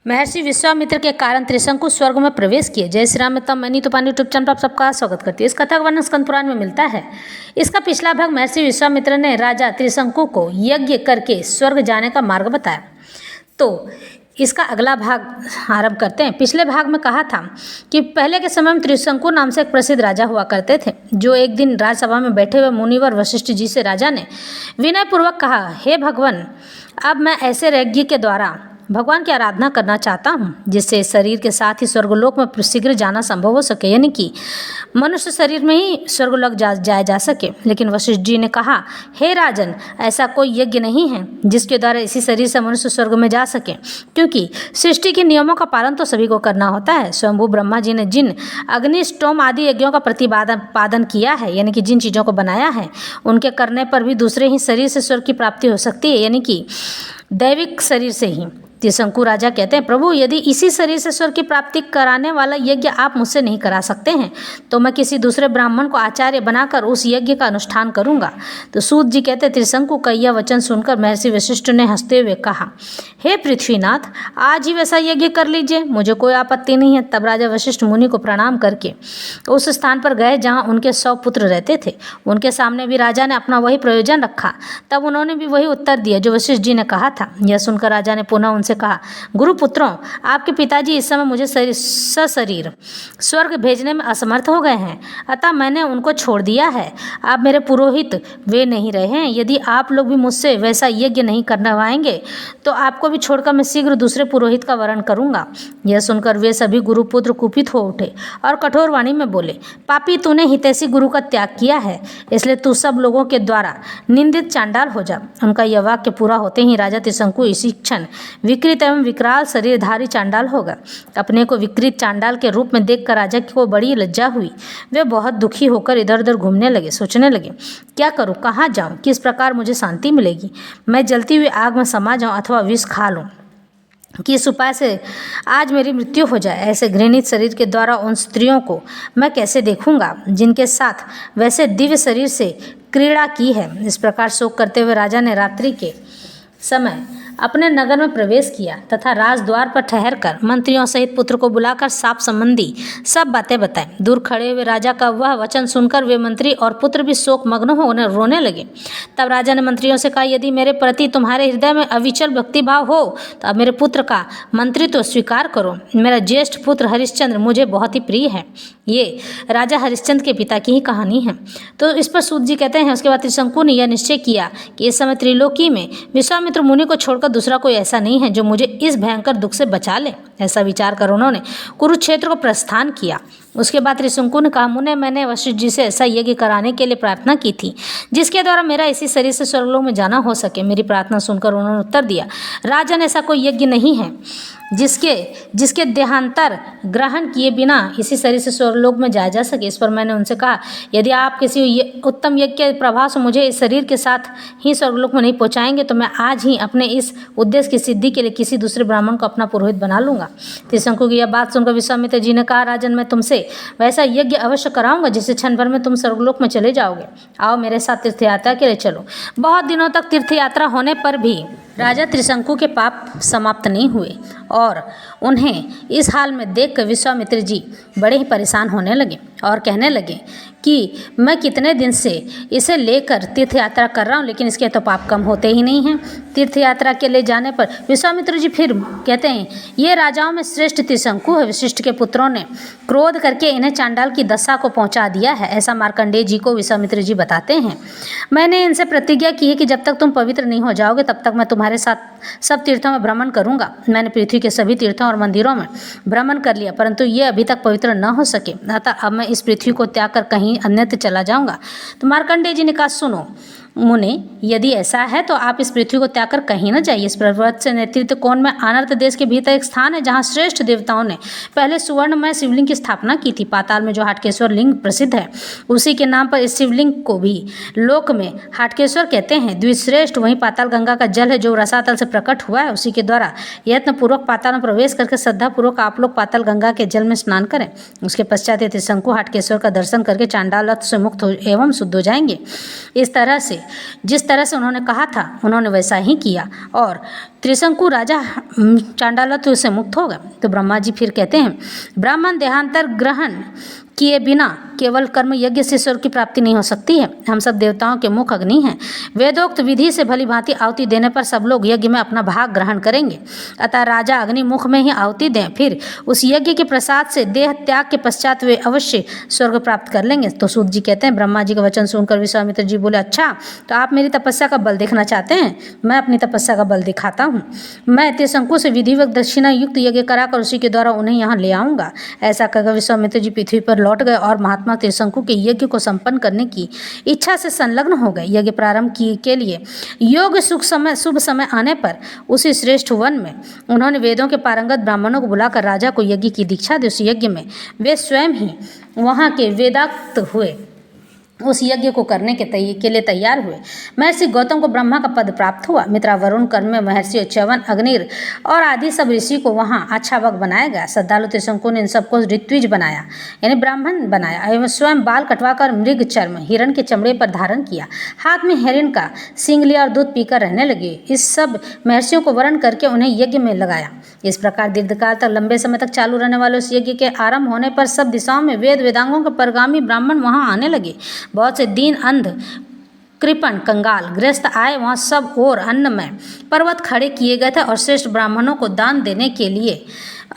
महर्षि विश्वामित्र के कारण त्रिशंकु स्वर्ग में प्रवेश किए। जय श्री राम। मैं नीतू पांडे यूट्यूब चैनल पर आप सबका स्वागत करती है। इस कथा का वर्णन स्कंद पुराण में मिलता है। इसका पिछला भाग महर्षि विश्वामित्र ने राजा त्रिशंकु को यज्ञ करके स्वर्ग जाने का मार्ग बताया। तो इसका अगला भाग आरंभ करते हैं। पिछले भाग में कहा था कि पहले के समय में त्रिशंकु नाम से एक प्रसिद्ध राजा हुआ करते थे, जो एक दिन राजसभा में बैठे हुए मुनिवर वशिष्ठ जी से राजा ने विनयपूर्वक कहा, हे भगवान, अब मैं ऐसे यज्ञ के द्वारा भगवान की आराधना करना चाहता हूँ जिससे शरीर के साथ ही स्वर्गलोक में शीघ्र जाना संभव हो सके, यानी कि मनुष्य शरीर में ही स्वर्गलोक जाया जा सके। लेकिन वशिष्ठ जी ने कहा, हे राजन, ऐसा कोई यज्ञ नहीं है जिसके द्वारा इसी शरीर से मनुष्य स्वर्ग में जा सके, क्योंकि सृष्टि के नियमों का पालन तो सभी को करना होता है। स्वयंभू ब्रह्मा जी ने जिन अग्नि स्टोम आदि यज्ञों का प्रतिपादन किया है, यानी कि जिन चीज़ों को बनाया है, उनके करने पर भी दूसरे ही शरीर से स्वर्ग की प्राप्ति हो सकती है, यानी कि दैविक शरीर से ही। त्रिशंकु राजा कहते हैं, प्रभु, यदि इसी शरीर से स्वर्ग की प्राप्ति कराने वाला यज्ञ आप मुझसे नहीं करा सकते हैं तो मैं किसी दूसरे ब्राह्मण को आचार्य बनाकर उस यज्ञ का अनुष्ठान करूंगा। तो सूत जी कहते हैं, त्रिशंकु का यह वचन सुनकर महर्षि वशिष्ठ ने हंसते हुए कहा, हे पृथ्वीनाथ, आज ही वैसा यज्ञ कर लीजिए, मुझे कोई आपत्ति नहीं है। तब राजा वशिष्ठ मुनि को प्रणाम करके उस स्थान पर गए जहाँ उनके 100 पुत्र रहते थे। उनके सामने भी राजा ने अपना वही प्रयोजन रखा। तब उन्होंने भी वही उत्तर दिया जो वशिष्ठ जी ने कहा था। यह सुनकर राजा ने पुनः उनसे कहा, गुरु पुत्रों, आपके पिताजी इस समय मुझे सशरीर स्वर्ग भेजने में असमर्थ हो गए हैं, अतः मैंने उनको छोड़ दिया है। आप मेरे पुरोहित वे नहीं रहे हैं। यदि आप लोग भी मुझसे वैसा यज्ञ नहीं करवाएंगे तो आपको भी छोड़कर मैं शीघ्र दूसरे पुरोहित का वरण करूंगा। यह सुनकर वे सभी गुरुपुत्र कुपित हो उठे और कठोर वाणी में बोले, पापी, तूने हितैषी गुरु का त्याग किया है, इसलिए तू सब लोगों के द्वारा निंदित चांडाल हो जा। उनका यह वाक्य पूरा होते ही राजा त्रिशंकु इसी क्षण विकृत एवं विकराल शरीरधारी चांडाल होगा। अपने को विकृत चांडाल के रूप में देखकर राजा को बड़ी लज्जा हुई। वे बहुत दुखी होकर इधर उधर घूमने लगे, सोचने लगे, क्या करूं, कहाँ जाऊं, किस प्रकार मुझे शांति मिलेगी। मैं जलती हुई आग में समा जाऊं अथवा विष खा लूं कि इस उपाय से आज मेरी मृत्यु हो जाए। ऐसे घृणित शरीर के द्वारा उन स्त्रियों को मैं कैसे देखूंगा जिनके साथ वैसे दिव्य शरीर से क्रीड़ा की है। इस प्रकार शोक करते हुए राजा ने रात्रि के समय अपने नगर में प्रवेश किया तथा राजद्वार पर ठहरकर मंत्रियों सहित पुत्र को बुलाकर साप संबंधी सब बातें बताई। दूर खड़े हुए राजा का वह वचन सुनकर वे मंत्री और पुत्र भी शोक मग्न होकर रोने लगे। तब राजा ने मंत्रियों से कहा, यदि मेरे प्रति तुम्हारे हृदय में अविचल भक्तिभाव हो तो अब मेरे पुत्र का मंत्रित्व स्वीकार करो। मेरा ज्येष्ठ पुत्र हरिश्चंद्र मुझे बहुत ही प्रिय है। ये राजा हरिश्चंद्र के पिता की ही कहानी है। तो इस पर सूत जी कहते हैं, उसके बाद त्रिशंकु ने यह निश्चय किया कि इस समय त्रिलोकी में विश्वामित्र मुनि को छोड़कर दूसरा कोई ऐसा नहीं है जो मुझे इस भयंकर दुख से बचा ले। ऐसा विचार कर उन्होंने कुरुक्षेत्र को प्रस्थान किया। उसके बाद त्रिशंकु ने कहा, मुने, मैंने वशिष्ठ जी से ऐसा यज्ञ कराने के लिए प्रार्थना की थी जिसके द्वारा मेरा इसी शरीर से स्वर्गलोक में जाना हो सके। मेरी प्रार्थना सुनकर उन्होंने उत्तर दिया, राजन, ऐसा कोई यज्ञ नहीं है जिसके देहांतर ग्रहण किए बिना इसी शरीर से स्वर्गलोक में जाया जा सके। इस पर मैंने उनसे कहा, यदि आप किसी उत्तम यज्ञ के प्रभाव से मुझे इस शरीर के साथ ही स्वर्गलोक में नहीं पहुंचाएंगे तो मैं आज ही अपने इस उद्देश्य की सिद्धि के लिए किसी दूसरे ब्राह्मण को अपना पुरोहित बना लूंगा। त्रिशंकु की यह बात सुनकर विश्वामित्र जी ने कहा, राजन, मैं तुमसे वैसा यज्ञ अवश्य कराऊंगा जिससे क्षण भर में तुम स्वर्गलोक में चले जाओगे। आओ मेरे साथ तीर्थ यात्रा के लिए चलो। बहुत दिनों तक तीर्थ यात्रा होने पर भी राजा त्रिशंकु के पाप समाप्त नहीं हुए और उन्हें इस हाल में देखकर विश्वामित्र जी बड़े ही परेशान होने लगे और कहने लगे कि मैं कितने दिन से इसे लेकर तीर्थ यात्रा कर रहा हूँ, लेकिन इसके तो पाप कम होते ही नहीं हैं। तीर्थ यात्रा के ले जाने पर विश्वामित्र जी फिर कहते हैं, ये राजाओं में श्रेष्ठ त्रिशंकु है। वशिष्ठ के पुत्रों ने क्रोध करके इन्हें चांडाल की दशा को पहुंचा दिया है। ऐसा मार्कंडेय जी को विश्वामित्र जी बताते हैं। मैंने इनसे प्रतिज्ञा की है कि जब तक तुम पवित्र नहीं हो जाओगे तब तक मैं तुम्हारे साथ सब तीर्थों में भ्रमण करूंगा। मैंने पृथ्वी के सभी तीर्थों और मंदिरों में भ्रमण कर लिया, परंतु ये अभी तक पवित्र न हो सके, अतः अब मैं इस पृथ्वी को त्याग कर कहीं अन्यत्र चला जाऊंगा। तो मार्कंडेय जी ने कहा, सुनो मुने, यदि ऐसा है तो आप इस पृथ्वी को त्याग कर कहीं न जाइए। इस पर्वत से नेतृत्व कोण में अनर्त देश के भीतर एक स्थान है जहाँ श्रेष्ठ देवताओं ने पहले सुवर्णमय शिवलिंग की स्थापना की थी। पाताल में जो हाटकेश्वर लिंग प्रसिद्ध है, उसी के नाम पर इस शिवलिंग को भी लोक में हाटकेश्वर कहते हैं। द्विश्रेष्ठ वहीं पाताल गंगा का जल है जो रसातल से प्रकट हुआ है। उसी के द्वारा यत्नपूर्वक पाताल में प्रवेश करके श्रद्धापूर्वक आप लोग पाताल गंगा के जल में स्नान करें। उसके पश्चात त्रिशंकु हाटकेश्वर का दर्शन करके चांडालत्व से मुक्त एवं शुद्ध हो जाएंगे। इस तरह से जिस तरह से उन्होंने कहा था उन्होंने वैसा ही किया और त्रिशंकु राजा चांडालत्व से मुक्त हो गए। तो ब्रह्मा जी फिर कहते हैं, ब्राह्मण देहांतर ग्रहण किए बिना केवल कर्म यज्ञ से स्वर्ग की प्राप्ति नहीं हो सकती है। हम सब देवताओं के मुख अग्नि हैं। वेदोक्त विधि से भली भांति आहुति देने पर सब लोग यज्ञ में अपना भाग ग्रहण करेंगे। अतः राजा अग्नि मुख में ही आहुति दें, फिर उस यज्ञ के प्रसाद से देह त्याग के पश्चात वे अवश्य स्वर्ग प्राप्त कर लेंगे। तो सूत जी कहते हैं, ब्रह्मा जी का वचन सुनकर विश्वामित्र जी बोले, अच्छा तो आप मेरी तपस्या का बल देखना चाहते हैं? मैं अपनी तपस्या का बल दिखाता हूँ। मैं त्रिशंकु से विधिवत दक्षिणा युक्त यज्ञ कराकर उसी के द्वारा उन्हें यहाँ ले आऊँगा। ऐसा कहकर विश्वामित्र जी पृथ्वी पर लौट गए और महात्मा त्रिशंकु के यज्ञ को संपन्न करने की इच्छा से संलग्न हो गए। यज्ञ प्रारंभ के लिए योग्य शुभ समय आने पर उसी श्रेष्ठ वन में उन्होंने वेदों के पारंगत ब्राह्मणों को बुलाकर राजा को यज्ञ की दीक्षा दी। उस यज्ञ में वे स्वयं ही वहाँ के वेदाक्त हुए, उस यज्ञ को करने के लिए तैयार हुए। महर्षि गौतम को ब्रह्मा का पद प्राप्त हुआ। मित्रा, वरुण, कर्म, महर्षि च्यवन, अग्निर और आदि सब ऋषि को वहाँ अच्छावक बनाया गया। श्रद्धालु त्रिशंकु ने इन सबको ऋत्विज बनाया, यानी ब्राह्मण बनाया एवं स्वयं बाल कटवाकर मृग चर्म हिरण के चमड़े पर धारण किया। हाथ में हिरण का सींग लिया और दूध पीकर रहने लगे। इस सब महर्षियों को वर्ण करके उन्हें यज्ञ में लगाया। इस प्रकार दीर्घकाल तक लंबे समय तक चालू रहने वाले उस यज्ञ के आरंभ होने पर सब दिशाओं में वेद वेदांगों के परगामी ब्राह्मण वहाँ आने लगे। बहुत से दीन, अंध, कृपण, कंगाल, गृहस्थ आए। वहाँ सब और अन्नमय पर्वत खड़े किए गए थे और श्रेष्ठ ब्राह्मणों को दान देने के लिए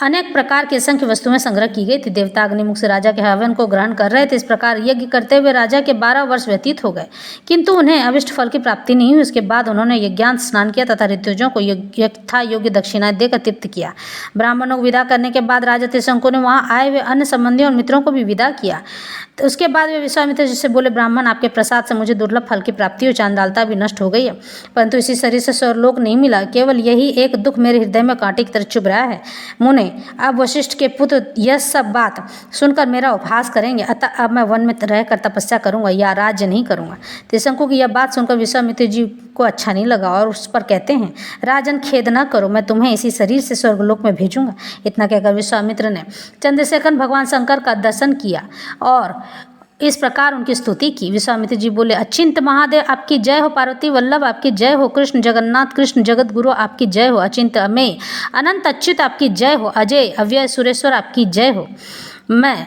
अनेक प्रकार की असंख्य वस्तुएं संग्रह की गई थी। देवता अग्निमुख से राजा के हवन को ग्रहण कर रहे थे। इस प्रकार यज्ञ करते हुए राजा के 12 वर्ष व्यतीत हो गए, किंतु उन्हें अभिष्ट फल की प्राप्ति नहीं हुई। उसके बाद उन्होंने यज्ञांत स्नान किया तथा ऋतुजों को यथा योग्य दक्षिणाएं देकर तृप्त किया। ब्राह्मणों को विदा करने के बाद राजा त्रिशंकु ने वहाँ आए हुए अन्य संबंधियों और मित्रों को भी विदा किया। तो उसके बाद वे विश्वामित्र जी से बोले, ब्राह्मण, आपके प्रसाद से मुझे दुर्लभ फल की प्राप्ति हुई, चांडालता भी नष्ट हो गई है, परंतु इसी शरीर से स्वर्गलोक नहीं मिला। केवल यही एक दुख मेरे हृदय में कांटे की तरह चुभ रहा है। मुने, अब वशिष्ठ के पुत्र यह सब बात सुनकर मेरा उपहास करेंगे, अतः अब मैं वन में रहकर तपस्या करूंगा या राज्य नहीं करूंगा। त्रिशंकु की यह बात सुनकर विश्वामित्र जी को अच्छा नहीं लगा और उस पर कहते हैं, राजन, खेद न करो, मैं तुम्हें इसी शरीर से स्वर्गलोक में भेजूंगा। इतना कहकर विश्वामित्र ने चंद्रशेखर भगवान शंकर का दर्शन किया और इस प्रकार उनकी स्तुति की। विश्वामित्र जी बोले, अचिंत महादेव आपकी जय हो, पार्वती वल्लभ आपकी जय हो, कृष्ण जगन्नाथ, कृष्ण जगत गुरु आपकी जय हो, अचिंत अमेय अनंत अच्युत आपकी जय हो, अजय अव्यय सुरेश्वर आपकी जय हो। मैं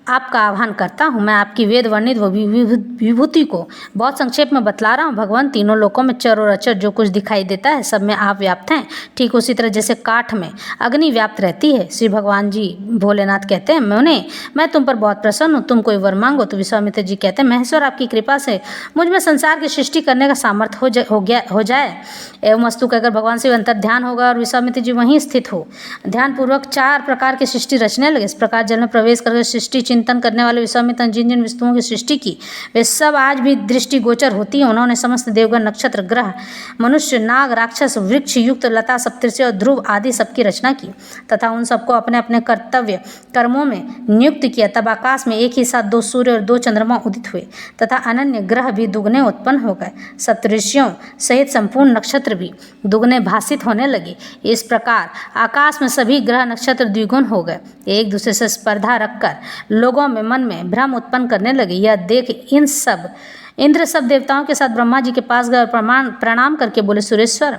आपका आह्वान करता हूँ। मैं आपकी वेद वर्णित व विभूति को बहुत संक्षेप में बतला रहा हूँ। भगवान, तीनों लोकों में चर और अचर जो कुछ दिखाई देता है सब में आप व्याप्त हैं, ठीक उसी तरह जैसे काठ में अग्नि व्याप्त रहती है। श्री भगवान जी भोलेनाथ कहते हैं, मैं तुम पर बहुत प्रसन्न हूँ, तुम कोई वर मांगो। तो विश्वामित्र जी कहते हैं, महेश्वर, आपकी कृपा से मुझ में संसार की सृष्टि करने का सामर्थ्य हो जाए। एवं वस्तु कहकर भगवान से अंतर ध्यान होगा और विश्वामित्र जी वहीं स्थित हो ध्यानपूर्वक 4 प्रकार की सृष्टि रचने लगे। इस प्रकार जल में प्रवेश करके सृष्टि चिंतन करने वाले विश्वामित्र जिन जिन वस्तुओं की सृष्टि की वे सब आज भी दृष्टिगोचर होती हैं। उन्होंने समस्त देवगण, नक्षत्र, ग्रह, मनुष्य, नाग, राक्षस, वृक्ष युक्त लता, सप्तर्षि और ध्रुव आदि सबकी रचना की तथा उन सबको अपने अपने कर्तव्य कर्मों में नियुक्त किया। तब आकाश में एक ही साथ 2 सूर्य और 2 चंद्रमा उदित हुए तथा अनन्य ग्रह भी दुगने उत्पन्न हो गए। सप्तऋषियों सहित संपूर्ण नक्षत्र भी दुगने भासित होने लगे। इस प्रकार आकाश में सभी ग्रह नक्षत्र द्विगुण हो गए, एक दूसरे से स्पर्धा रखकर लोगों में मन में भ्रम उत्पन्न करने लगे। यह देख इंद्र सब देवताओं के साथ ब्रह्मा जी के पास गए और प्रणाम करके बोले, सुरेश्वर,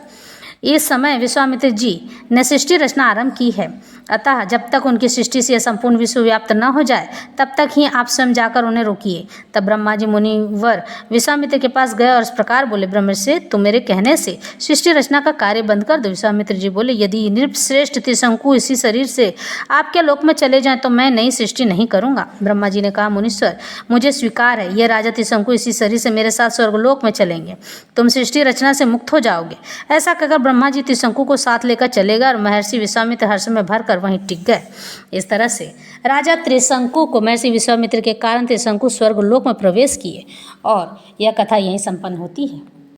इस समय विश्वामित्र जी ने सृष्टि रचना आरंभ की है, अतः जब तक उनकी सृष्टि से संपूर्ण विश्व व्याप्त न हो जाए तब तक ही आप स्वयं जाकर उन्हें रोकिए। तब ब्रह्मा जी मुनिवर विश्वामित्र के पास गए और इस प्रकार बोले, ब्रह्मर्षि, तुम मेरे कहने से सृष्टि रचना का कार्य बंद कर दो। विश्वामित्र जी बोले, यदि नृपश्रेष्ठ त्रिशंकु इसी शरीर से आपके लोक में चले जाएं तो मैं नई सृष्टि नहीं करूंगा। ब्रह्मा जी ने कहा, मुनीश्वर, मुझे स्वीकार है, यह राजा त्रिशंकु इसी शरीर से मेरे साथ स्वर्गलोक में चलेंगे, तुम सृष्टि रचना से मुक्त हो जाओगे। ऐसा कहकर ब्रह्मा जी त्रिशंकु को साथ लेकर चले गए और महर्षि विश्वामित्र हर्ष में भरकर वहीं टिक गए। इस तरह से राजा त्रिशंकु को महर्षि विश्वामित्र के कारण त्रिशंकु स्वर्गलोक में प्रवेश किए और यह कथा यहीं संपन्न होती है।